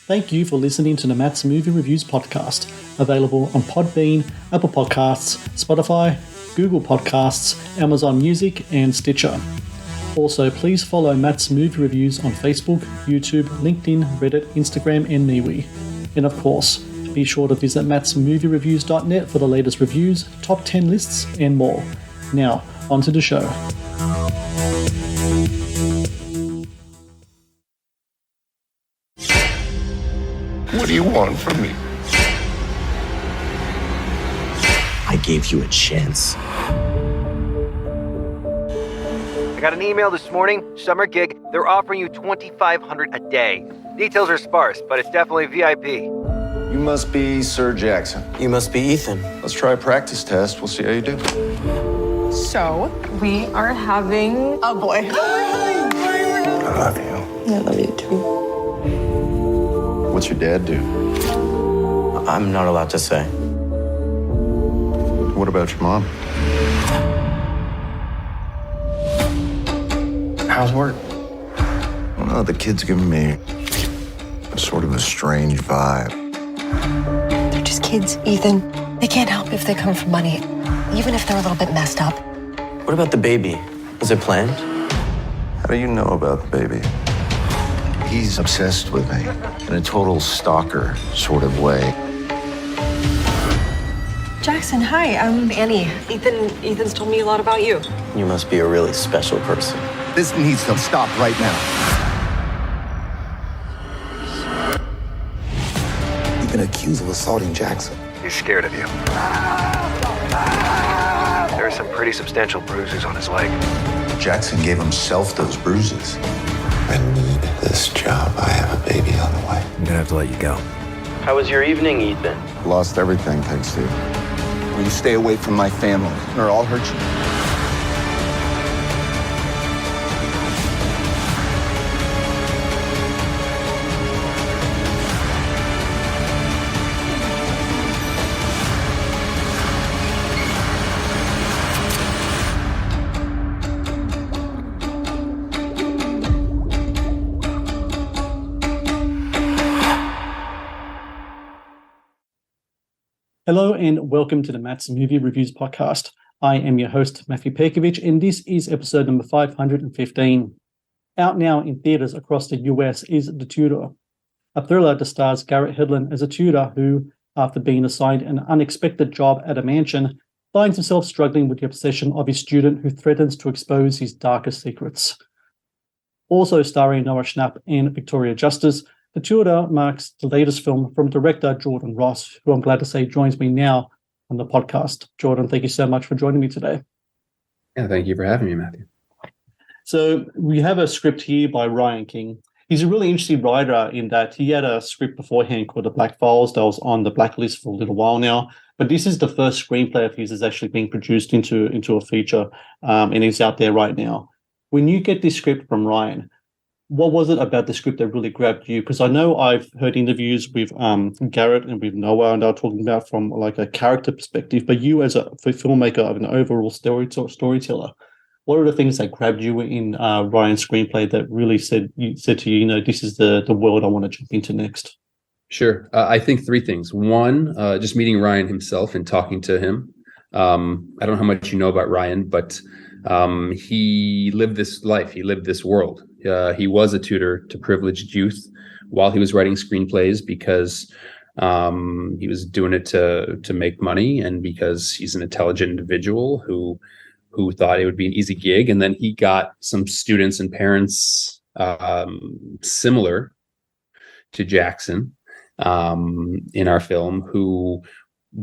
Thank you for listening to the Matt's Movie Reviews podcast, available on Podbean, Apple Podcasts, Spotify, Google Podcasts, Amazon Music, and Stitcher. Also, please follow Matt's Movie Reviews on Facebook, YouTube, LinkedIn, Reddit, Instagram, and MeWe. And of course, be sure to visit mattsmoviereviews.net for the latest reviews, top 10 lists, and more. Now, on to the show. What do you want from me? I gave you a chance. I got an email this morning, summer gig. They're offering you $2,500 a day. Details are sparse, but it's definitely VIP. You must be Sir Jackson. You must be Ethan. Let's try a practice test. We'll see how you do. So, we are having a boy. I love you. I love you too. What's your dad do? I'm not allowed to say. What about your mom? How's work? Well, the kid's giving me sort of a strange vibe. They're just kids, Ethan. They can't help if they come from money, even if they're a little bit messed up. What about the baby? Is it planned? How do you know about the baby? He's obsessed with me in a total stalker sort of way. Jackson, hi. I'm Annie. Ethan's told me a lot about you. You must be a really special person. This needs to stop right now. You've been accused of assaulting Jackson. He's scared of you. There are some pretty substantial bruises on his leg. Jackson gave himself those bruises. I need this job. I have a baby on the way. I'm gonna have to let you go. How was your evening, Ethan? Lost everything thanks to you. Will you stay away from my family or I'll hurt you? Hello and welcome to the Matt's Movie Reviews podcast. I am your host, Matthew Pejkovic, and this is episode number 515. Out now in theaters across the US is The Tutor, a thriller that stars Garrett Hedlund as a tutor who, after being assigned an unexpected job at a mansion, finds himself struggling with the obsession of his student who threatens to expose his darkest secrets. Also starring Noah Schnapp and Victoria Justice, The Tutor marks the latest film from director Jordan Ross, who I'm glad to say joins me now on the podcast. Jordan, thank you so much for joining me today. Yeah, thank you for having me, Matthew. So we have a script here by Ryan King. He's a really interesting writer in that he had a script beforehand called The Black Files that was on the blacklist for a little while now. But this is the first screenplay of his that's actually being produced into a feature, and it's out there right now. When you get this script from Ryan, what was it about the script that really grabbed you? Because I know I've heard interviews with Garrett and with Noah, and they're talking about from like a character perspective. But you, as a filmmaker of an overall storyteller, what are the things that grabbed you in Ryan's screenplay that really said to you, this is the world I want to jump into next? Sure. I think three things. One, just meeting Ryan himself and talking to him. I don't know how much you know about Ryan, but he lived this life. He lived this world. He was a tutor to privileged youth while he was writing screenplays because he was doing it to make money and because he's an intelligent individual who thought it would be an easy gig. And then he got some students and parents similar to Jackson in our film who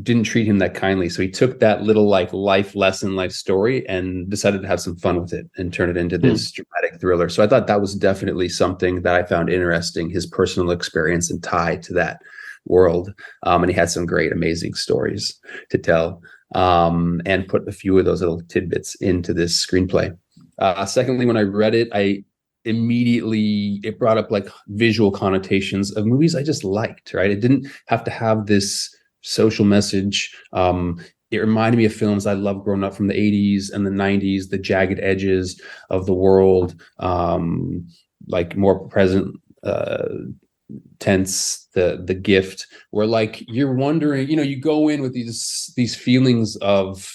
didn't treat him that kindly. So he took that little life lesson, life story and decided to have some fun with it and turn it into this dramatic thriller. So I thought that was definitely something that I found interesting, his personal experience and tie to that world. And he had some great, amazing stories to tell and put a few of those little tidbits into this screenplay. Secondly, when I read it, it brought up visual connotations of movies I just liked, right? It didn't have to have this social message. It reminded me of films I loved growing up from the 80s and the 90s, the jagged edges of the world, more present Tense, the Gift, where like you're wondering, you go in with these feelings of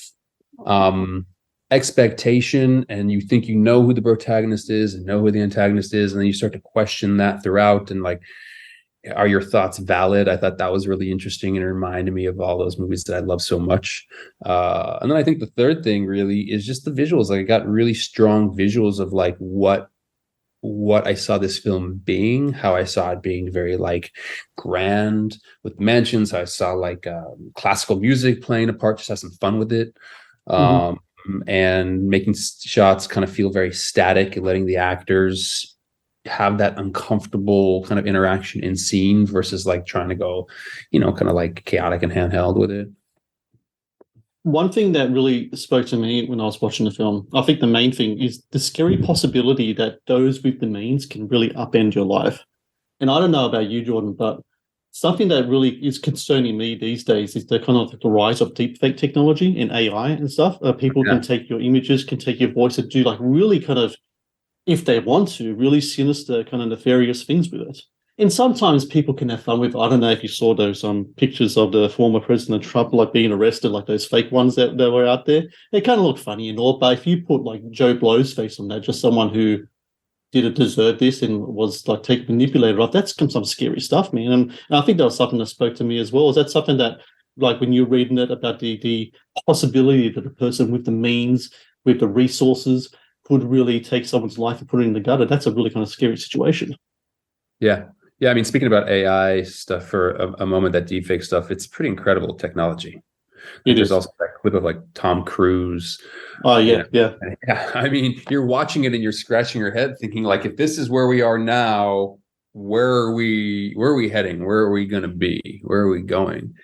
expectation, and you think who the protagonist is and know who the antagonist is, and then you start to question that throughout, and like, are your thoughts valid? I thought that was really interesting, and it reminded me of all those movies that I love so much. And then I think the third thing really is just the visuals. Like, I got really strong visuals of like what I saw this film being, how I saw it being very like grand with mansions. I saw like classical music playing a part, just have some fun with it. And making shots kind of feel very static and letting the actors have that uncomfortable kind of interaction in scene versus like trying to go, kind of like chaotic and handheld with it. One thing that really spoke to me when I was watching the film, I think the main thing is the scary possibility that those with the means can really upend your life. And I don't know about you, Jordan, but something that really is concerning me these days is the kind of the rise of deepfake technology and AI and stuff. People can take your images, can take your voice, and do like really kind of, if they want to, really sinister kind of nefarious things with it. And sometimes people can have fun with it. I don't know if you saw those pictures of the former President Trump like being arrested, like those fake ones that were out there. They kind of look funny and all, but if you put like Joe Blow's face on that, just someone who didn't deserve this and was like manipulated off, that's some scary stuff, man. And I think that was something that spoke to me as well. Is that something that, like, when you're reading it about the possibility that a person with the means, with the resources, could really take someone's life and put it in the gutter? That's a really kind of scary situation. Yeah. I mean, speaking about AI stuff for a moment, that deepfake stuff, it's pretty incredible technology. There's also that clip of like Tom Cruise. Oh yeah. I mean, you're watching it and you're scratching your head thinking like, if this is where we are now, where are we heading? Where are we going to be? Where are we going?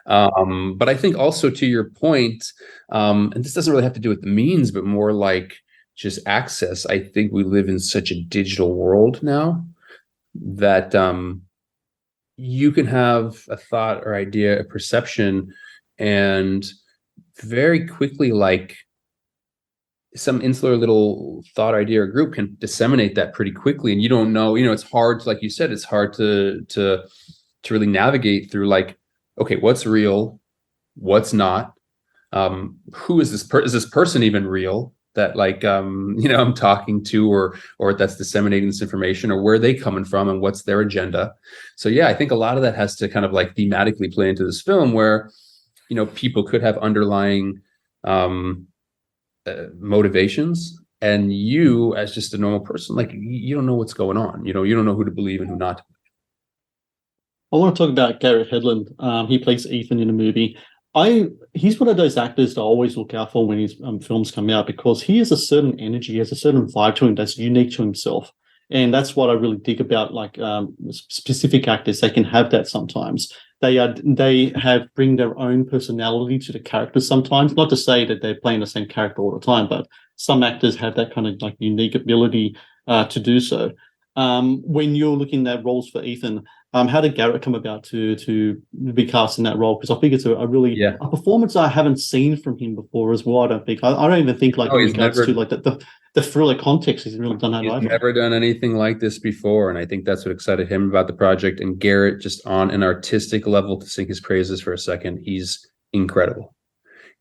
But I think also to your point, and this doesn't really have to do with the means, but more like just access. I think we live in such a digital world now that you can have a thought or idea, a perception, and very quickly, like, some insular little thought, idea, or group can disseminate that pretty quickly, and you don't know. It's hard, like you said, it's hard to really navigate through, like, okay, what's real, what's not, who is this is this person even real that, like, I'm talking to, or that's disseminating this information, or where are they coming from and what's their agenda. So yeah, I think a lot of that has to kind of like thematically play into this film, where people could have underlying motivations, and you, as just a normal person, like, you don't know what's going on. You don't know who to believe and who not to believe. I want to talk about Garrett Hedlund. He plays Ethan in the movie. He's one of those actors that I always look out for when his films come out, because he has a certain energy, he has a certain vibe to him that's unique to himself. And that's what I really dig about, like, specific actors. They can have that sometimes. They bring their own personality to the character sometimes. Not to say that they're playing the same character all the time, but some actors have that kind of like unique ability to do so. When you're looking at roles for Ethan, how did Garrett come about to be cast in that role? Because I think it's a performance I haven't seen from him before as well. I don't even think like in regards to like the thriller context, he's really done that. He's never done anything like this before, and I think that's what excited him about the project. And Garrett, just on an artistic level, to sing his praises for a second, he's incredible.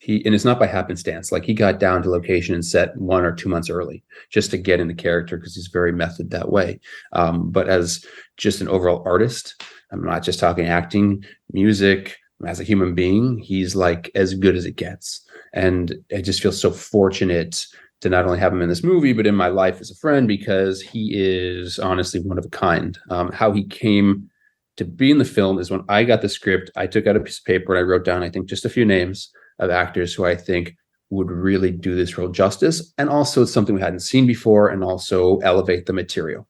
And it's not by happenstance. Like, he got down to location and set 1 or 2 months early just to get in the character, because he's very method that way. But as just an overall artist, I'm not just talking acting, music, as a human being, he's like as good as it gets. And I just feel so fortunate to not only have him in this movie, but in my life as a friend, because he is honestly one of a kind. How he came to be in the film is when I got the script, I took out a piece of paper and I wrote down, I think, just a few names of actors who I think would really do this role justice. And also it's something we hadn't seen before, and also elevate the material,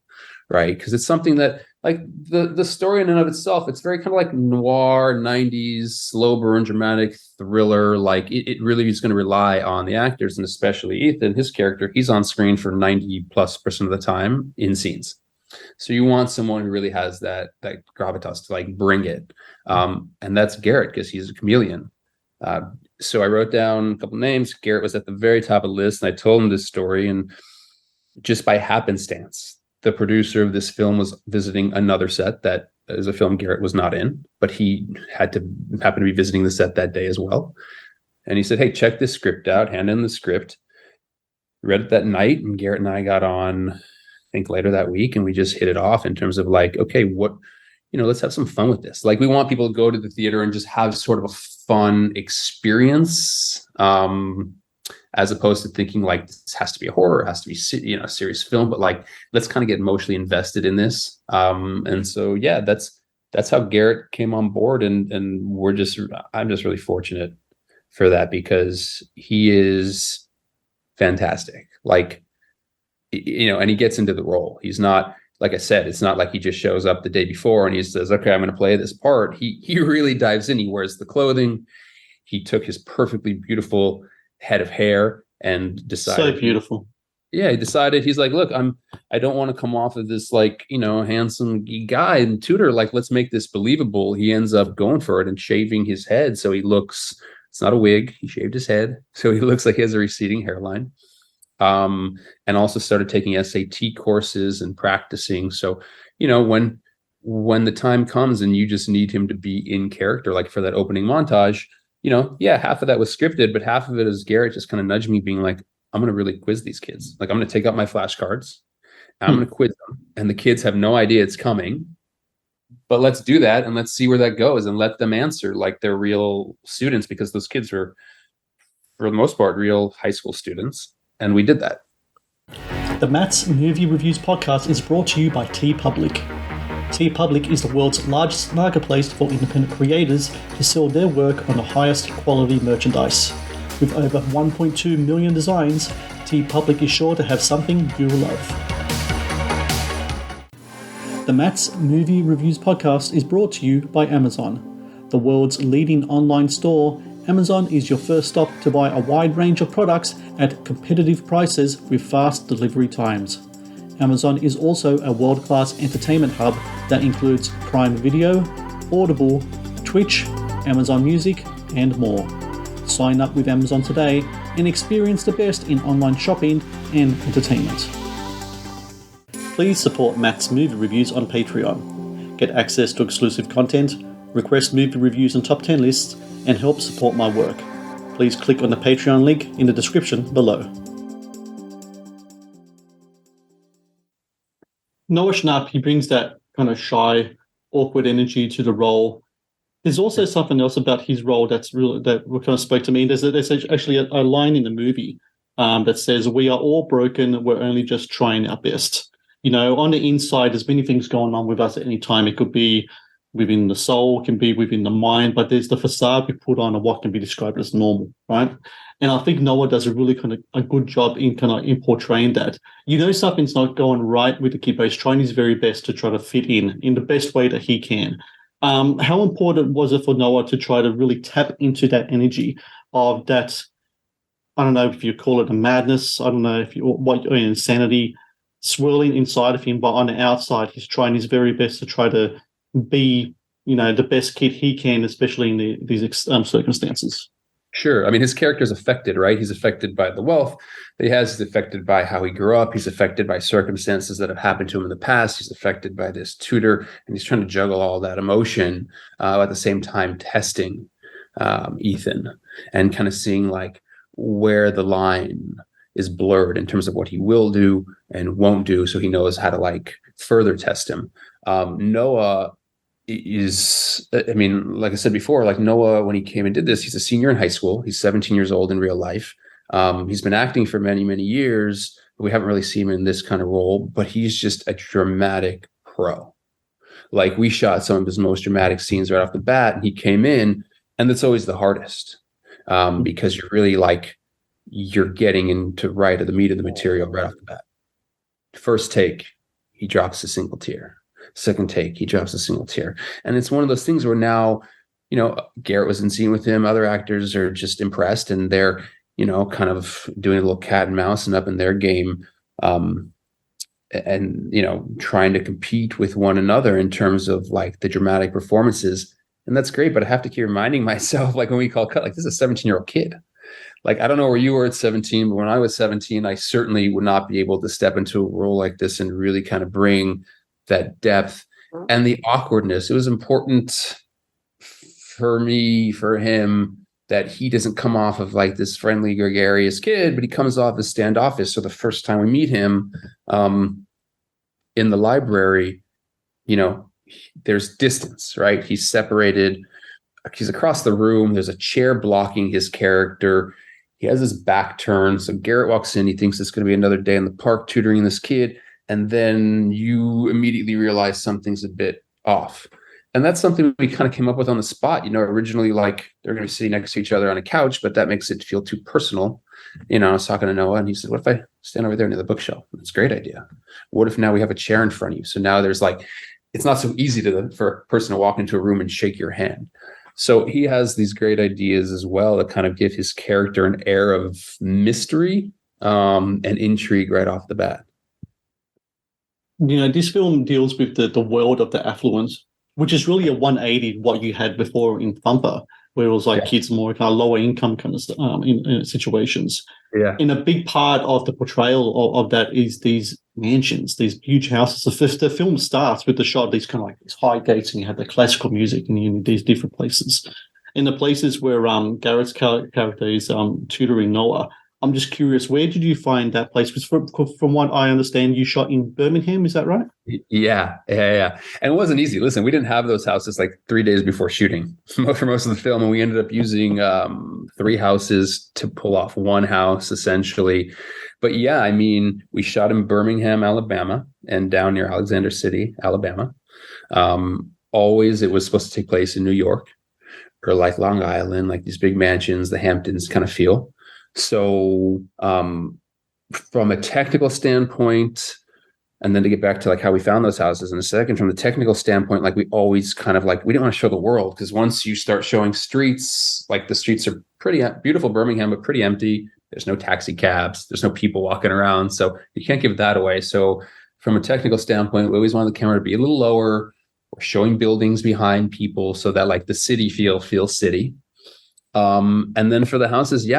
right? Because it's something that, like, the story in and of itself, it's very kind of like noir, 90s, slow burn, dramatic thriller. Like, it really is going to rely on the actors, and especially Ethan, his character. He's on screen for 90+% of the time in scenes. So you want someone who really has that gravitas to, like, bring it. And that's Garrett, because he's a chameleon. So I wrote down a couple names. Garrett was at the very top of the list, and I told him this story. And just by happenstance, the producer of this film was visiting another set that is a film Garrett was not in, but he happened to be visiting the set that day as well. And he said, hey, check this script out, hand in the script. Read it that night, and Garrett and I got on, I think, later that week, and we just hit it off in terms of like, okay, let's have some fun with this. Like, we want people to go to the theater and just have sort of a fun experience, as opposed to thinking like this has to be a horror, it has to be a serious film, but like, let's kind of get emotionally invested in this. And so, yeah, that's how Garrett came on board, and I'm just really fortunate for that, because he is fantastic. Like, and he gets into the role. He's not, like I said, it's not like he just shows up the day before and he says, okay, I'm going to play this part. He really dives in. He wears the clothing. He took his perfectly beautiful head of hair and decided. So beautiful. Yeah, he decided, he's like, look, I don't want to come off of this like, handsome guy in Tutor. Like, let's make this believable. He ends up going for it and shaving his head. So he looks, it's not a wig. He shaved his head. So he looks like he has a receding hairline. And also started taking SAT courses and practicing. So, when the time comes and you just need him to be in character, like for that opening montage, half of that was scripted, but half of it is Garrett just kind of nudged me, being like, I'm going to really quiz these kids. Like, I'm going to take out my flashcards. I'm going to quiz them. And the kids have no idea it's coming. But let's do that, and let's see where that goes, and let them answer like they're real students, because those kids were, for the most part, real high school students. And we did that. The Matt's Movie Reviews podcast is brought to you by TeePublic. TeePublic is the world's largest marketplace for independent creators to sell their work on the highest quality merchandise. With over 1.2 million designs, TeePublic is sure to have something you will love. The Matt's Movie Reviews podcast is brought to you by Amazon. The world's leading online store, Amazon is your first stop to buy a wide range of products at competitive prices with fast delivery times. Amazon is also a world-class entertainment hub that includes Prime Video, Audible, Twitch, Amazon Music, and more. Sign up with Amazon today and experience the best in online shopping and entertainment. Please support Matt's Movie Reviews on Patreon. Get access to exclusive content, request movie reviews and top 10 lists, and help support my work. Please click on the Patreon link in the description below. Noah Schnapp, he brings that kind of shy, awkward energy to the role. There's also something else about his role that kind of spoke to me. There's actually a line in the movie that says, "We are all broken. We're only just trying our best." On the inside, there's many things going on with us at any time. It could be within the soul, can be within the mind, but there's the facade we put on of what can be described as normal, right? And I think Noah does a really kind of a good job in portraying that. Something's not going right with the kid, but he's trying his very best to try to fit in the best way that he can. How important was it for Noah to try to really tap into that energy of that? I don't know if you call it a madness. I don't know what insanity swirling inside of him, but on the outside, he's trying his very best to try to be, the best kid he can, especially in these circumstances. Sure. I mean, his character is affected, right? He's affected by the wealth that he has. He's affected by how he grew up. He's affected by circumstances that have happened to him in the past. He's affected by this tutor, and he's trying to juggle all that emotion at the same time testing Ethan and kind of seeing like where the line is blurred in terms of what he will do and won't do, so he knows how to like further test him. Noah is, I mean, like I said before, like Noah, when he came and did this, he's a senior in high school. He's 17 years old in real life. He's been acting for many, many years. We haven't really seen him in this kind of role, but he's just a dramatic pro. Like, we shot some of his most dramatic scenes right off the bat, and he came in, and that's always the hardest because you're really like, you're getting into right of the meat of the material right off the bat. First take, he drops a single tear. Second take, he drops a single tear. And it's one of those things where now, Garrett was in scene with him. Other actors are just impressed, and they're, kind of doing a little cat and mouse and up in their game. And, trying to compete with one another in terms of like the dramatic performances. And that's great. But I have to keep reminding myself, like when we call cut, like this is a 17-year-old kid. Like, I don't know where you were at 17, but when I was 17, I certainly would not be able to step into a role like this and really kind of bring that depth and the awkwardness. It was important for him, that he doesn't come off of like this friendly, gregarious kid, but he comes off as standoffish. So the first time we meet him in the library, there's distance, right? He's separated. He's across the room. There's a chair blocking his character. He has his back turned. So Garrett walks in. He thinks it's going to be another day in the park tutoring this kid. And then you immediately realize something's a bit off. And that's something we kind of came up with on the spot. Originally, like, they're going to be sitting next to each other on a couch, but that makes it feel too personal. I was talking to Noah, and he said, what if I stand over there near the bookshelf? That's a great idea. What if now we have a chair in front of you? So now there's like, it's not so easy for a person to walk into a room and shake your hand. So he has these great ideas as well that kind of give his character an air of mystery and intrigue right off the bat. This film deals with the world of the affluent, which is really a 180 what you had before in Thumper, where it was like kids more kind of lower income kind of in situations. Yeah. And a big part of the portrayal of that is these mansions, these huge houses. The film starts with the shot of these kind of like these high gates, and you have the classical music in these different places. In the places where Garrett's character is tutoring Noah, I'm just curious, where did you find that place? Because from what I understand, you shot in Birmingham, is that right? Yeah. And it wasn't easy. Listen, we didn't have those houses like 3 days before shooting for most of the film, and we ended up using 3 houses to pull off one house, essentially. But yeah, we shot in Birmingham, Alabama, and down near Alexander City, Alabama. Always, it was supposed to take place in New York or like Long Island, like these big mansions, the Hamptons kind of feel. So from a technical standpoint, and then to get back to like how we found those houses in a second, from the technical standpoint, like we always kind of like, we didn't want to show the world, because once you start showing streets, like the streets are pretty beautiful, Birmingham, but pretty empty. There's no taxi cabs. There's no people walking around. So you can't give that away. So from a technical standpoint, we always wanted the camera to be a little lower. We're showing buildings behind people so that like the city feels city. And then for the houses,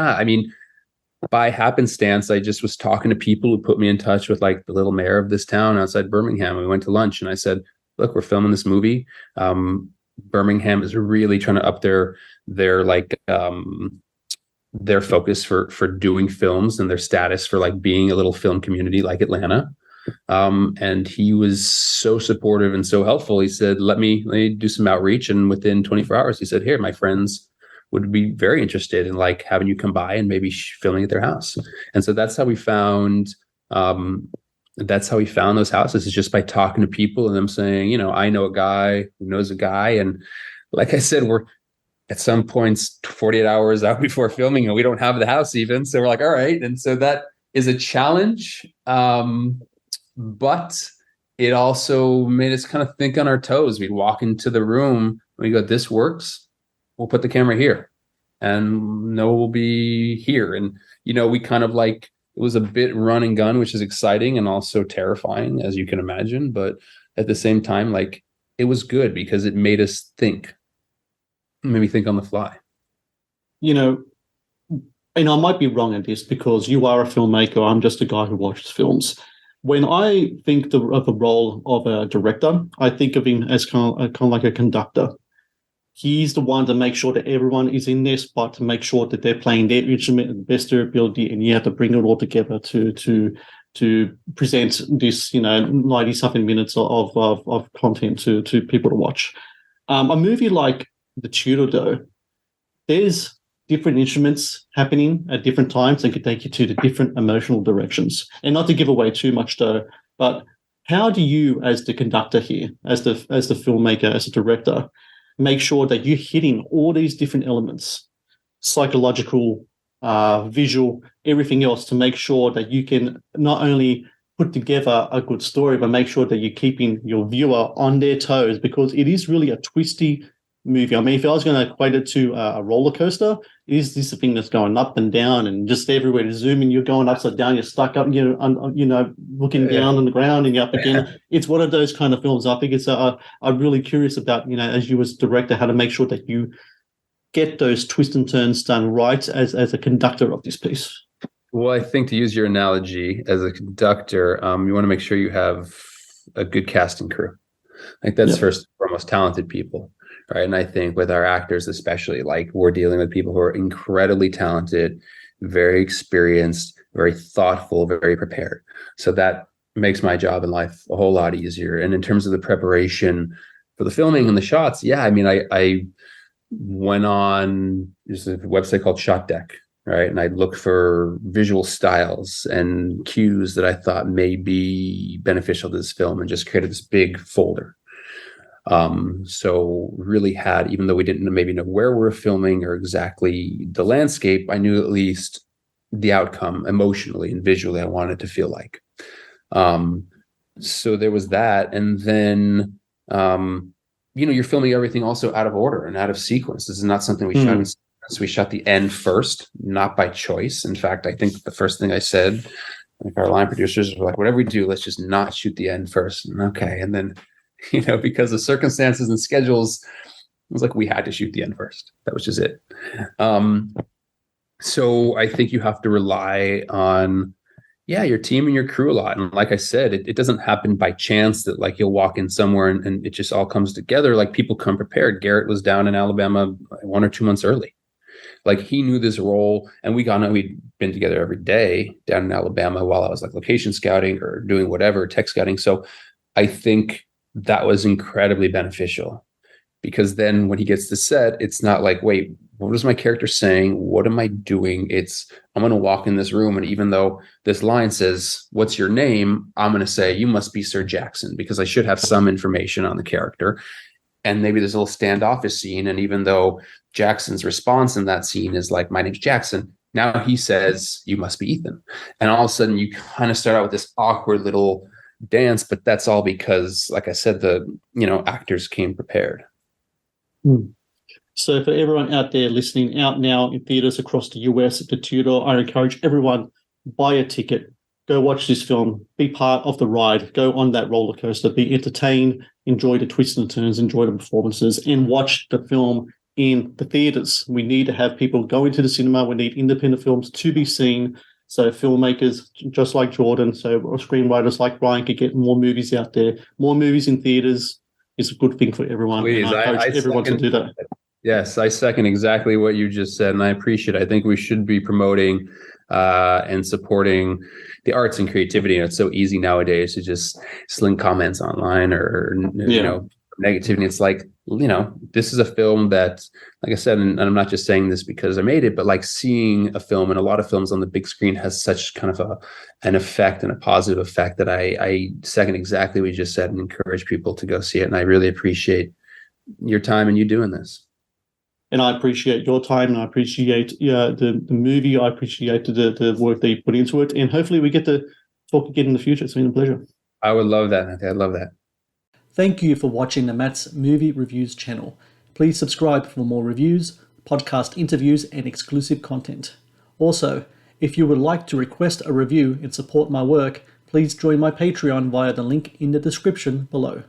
by happenstance, I just was talking to people who put me in touch with like the little mayor of this town outside Birmingham. We went to lunch, and I said, look, we're filming this movie. Birmingham is really trying to up their focus for doing films, and their status for like being a little film community like Atlanta. And he was so supportive and so helpful. He said, let me do some outreach. And within 24 hours, he said, here, my friends would be very interested in like having you come by and maybe filming at their house. And so that's how we found those houses, is just by talking to people and them saying, I know a guy who knows a guy. And like I said, we're at some points 48 hours out before filming, and we don't have the house even. So we're like, all right. And so that is a challenge. But it also made us kind of think on our toes. We'd walk into the room and we go, this works. We'll put the camera here, and Noah will be here. And, we kind of like, it was a bit run and gun, which is exciting and also terrifying, as you can imagine. But at the same time, like, it was good because it made us think, made me think on the fly. And I might be wrong at this because you are a filmmaker. I'm just a guy who watches films. When I think of the role of a director, I think of him as kind of like a conductor. He's the one to make sure that everyone is in their spot, to make sure that they're playing their instrument at the best of their ability, and you have to bring it all together to present this, 90-something minutes of content to people to watch. A movie like The Tutor, though, there's different instruments happening at different times and can take you to the different emotional directions. And not to give away too much, though, but how do you, as the conductor here, as the filmmaker, as a director, make sure that you're hitting all these different elements, psychological, visual, everything else, to make sure that you can not only put together a good story, but make sure that you're keeping your viewer on their toes, because it is really a twisty movie. If I was going to equate it to a roller coaster, is this a thing that's going up and down and just everywhere to zoom in? You're going upside down, you're stuck up, looking down on the ground, and you're up again. It's one of those kind of films. I think it's I'm really curious about, as you as director, how to make sure that you get those twists and turns done right as a conductor of this piece. Well, I think, to use your analogy, as a conductor, you want to make sure you have a good casting crew. Like that's Yep. first and foremost talented people, right? And I think with our actors especially, like we're dealing with people who are incredibly talented, very experienced, very thoughtful, very prepared. So that makes my job in life a whole lot easier. And in terms of the preparation for the filming and the shots, yeah, I mean, I went on, there's a website called Shot Deck, right? And I looked for visual styles and cues that I thought may be beneficial to this film and just created this big folder. So really had, even though we didn't maybe know where we're filming or exactly the landscape, I knew at least the outcome emotionally and visually I wanted to feel like. So there was that. And then, you're filming everything also out of order and out of sequence. This is not something we shot in sequence. We shot the end first, not by choice. In fact, I think the first thing I said, like our line producers were like, whatever we do, let's just not shoot the end first. And okay. And then, because of circumstances and schedules, it was like we had to shoot the end first. That was just it. So I think you have to rely on your team and your crew a lot. And like I said, it doesn't happen by chance that like you'll walk in somewhere and it just all comes together. Like people come prepared. Garrett was down in Alabama 1 or 2 months early. Like he knew this role, and we'd been together every day down in Alabama while I was like location scouting or doing whatever, tech scouting. So I think that was incredibly beneficial, because then when he gets to set, it's not like, wait, what is my character saying? What am I doing? It's, I'm going to walk in this room, and even though this line says, what's your name? I'm going to say, you must be Sir Jackson, because I should have some information on the character. And maybe there's a little standoffish scene. And even though Jackson's response in that scene is like, my name's Jackson, now he says, you must be Ethan. And all of a sudden you kind of start out with this awkward little dance, but that's all because, like I said, the, actors came prepared. So for everyone out there listening, out now in theaters across the US at the Tutor, I encourage everyone, buy a ticket, go watch this film, be part of the ride, go on that roller coaster, be entertained, enjoy the twists and turns, enjoy the performances, and watch the film in the theaters. We need to have people go into the cinema. We need independent films to be seen. So filmmakers just like Jordan, so screenwriters like Ryan could get more movies out there. More movies in theaters is a good thing for everyone. Please, and I encourage everyone to do that. Yes, I second exactly what you just said, and I appreciate it. I think we should be promoting and supporting the arts and creativity. And it's so easy nowadays to just sling comments online or negativity. It's like, this is a film that, like I said, and I'm not just saying this because I made it, but like seeing a film, and a lot of films on the big screen has such kind of an effect and a positive effect that I second exactly what you just said and encourage people to go see it. And I really appreciate your time and you doing this. And I appreciate your time, and I appreciate the movie. I appreciate the work that you put into it. And hopefully we get to talk again in the future. It's been a pleasure. I would love that, Matthew. I'd love that. Thank you for watching the Matt's Movie Reviews channel. Please subscribe for more reviews, podcast interviews, and exclusive content. Also, if you would like to request a review and support my work, please join my Patreon via the link in the description below.